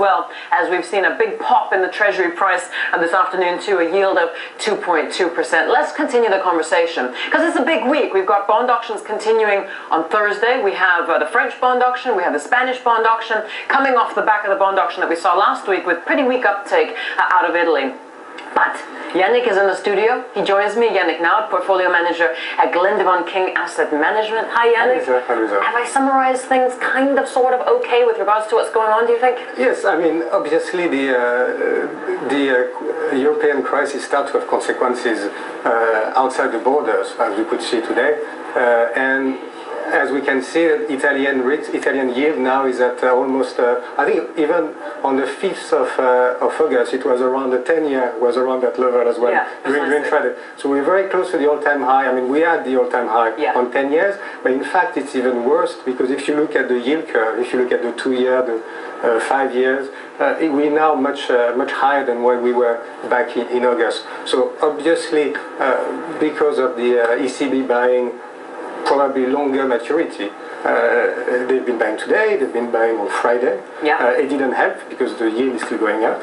Well, as we've seen a big pop in the Treasury price this afternoon to a yield of 2.2%. Let's continue the conversation because it's a big week. We've got bond auctions continuing on Thursday. We have the French bond auction. We have the Spanish bond auction coming off the back of the bond auction that we saw last week with pretty weak uptake out of Italy. But Yannick is in the studio. He joins me, Yannick Naud, portfolio manager at Glendevon King Asset Management. Hi, Yannick. Hi. Have I summarized things kind of, sort of okay with regards to what's going on, do you think? Yes, I mean, obviously the European crisis starts to have consequences outside the borders, as we could see today. And as we can see, Italian yield now is at almost, I think even on the 5th of August, it was around the 10-year, was around that level as well, during Friday. So we're very close to the all-time high. I mean, we had the all-time high on 10 years, but in fact, it's even worse because if you look at the yield curve, if you look at the 2-year, the 5 years, we're now much higher than where we were back in August. So obviously, because of the ECB buying probably longer maturity. They've been buying today, they've been buying on Friday. It didn't help because the yield is still going up.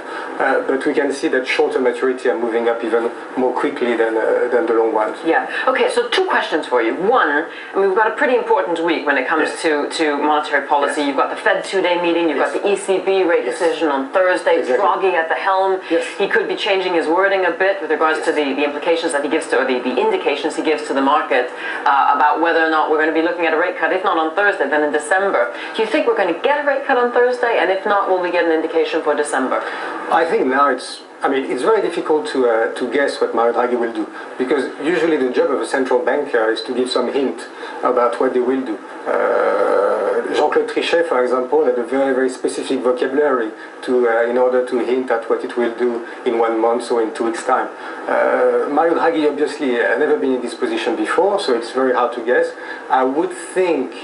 But we can see that shorter maturity are moving up even more quickly than the long ones. Yeah. Okay, so two questions for you. One, I mean, we've got a pretty important week when it comes to monetary policy. You've got the Fed two-day meeting, you've got the ECB rate decision on Thursday, Draghi at the helm. He could be changing his wording a bit with regards to the implications that he gives to, or the indications he gives to the market about whether or not we're going to be looking at a rate cut, if not on Thursday, then in December. Do you think we're going to get a rate cut on Thursday? And if not, will we get an indication for December? I think now it's very difficult to guess what Mario Draghi will do because usually the job of a central banker is to give some hint about what they will do. Jean-Claude Trichet, for example, had a very, very specific vocabulary in order to hint at what it will do in 1 month or in 2 weeks' time. Mario Draghi obviously never been in this position before, so it's very hard to guess. I would think,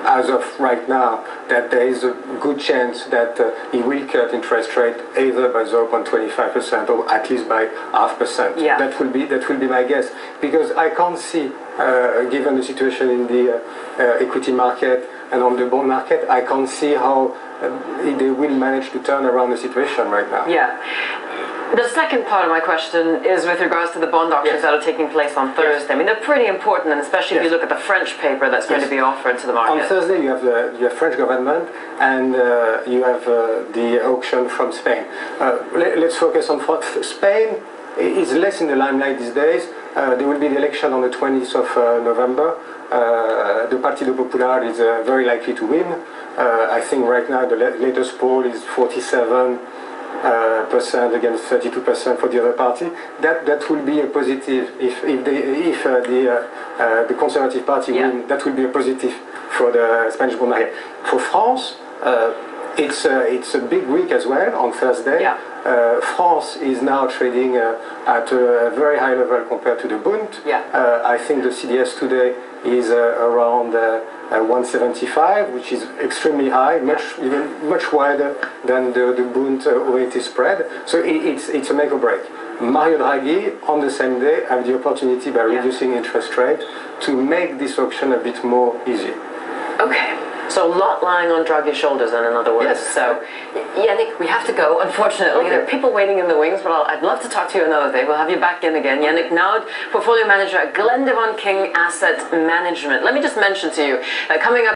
as of right now, that there is a good chance that he will cut interest rate either by 0.25% or at least by 0.5%. That will be my guess because I can't see, given the situation in the equity market and on the bond market, I can't see how they will manage to turn around the situation right now. The second part of my question is with regards to the bond auctions that are taking place on Thursday. I mean, they're pretty important, and especially if you look at the French paper that's going to be offered to the market. On Thursday, you have French government, and you have the auction from Spain. Let's focus on Spain. Is less in the limelight these days. There will be the election on the 20th of November. The Partido Popular is very likely to win. I think right now the latest poll is 47% against 32% for the other party. That will be a positive if the Conservative Party win. That will be a positive for the Spanish bond market. For France, it's a big week as well on Thursday. France is now trading at a very high level compared to the Bund. I think the CDS today is around 175, which is extremely high, much wider than the Bund 080 spread. So it's a make or break. Mario Draghi, on the same day, have the opportunity by reducing interest rate to make this auction a bit more easy. Okay. So a lot lying on Draghi's shoulders, then, in other words. So, Yannick, we have to go, unfortunately. There are people waiting in the wings, but I'd love to talk to you another day. We'll have you back in again. Yannick Naud, portfolio manager at Glendevon King Asset Management. Let me just mention to you, coming up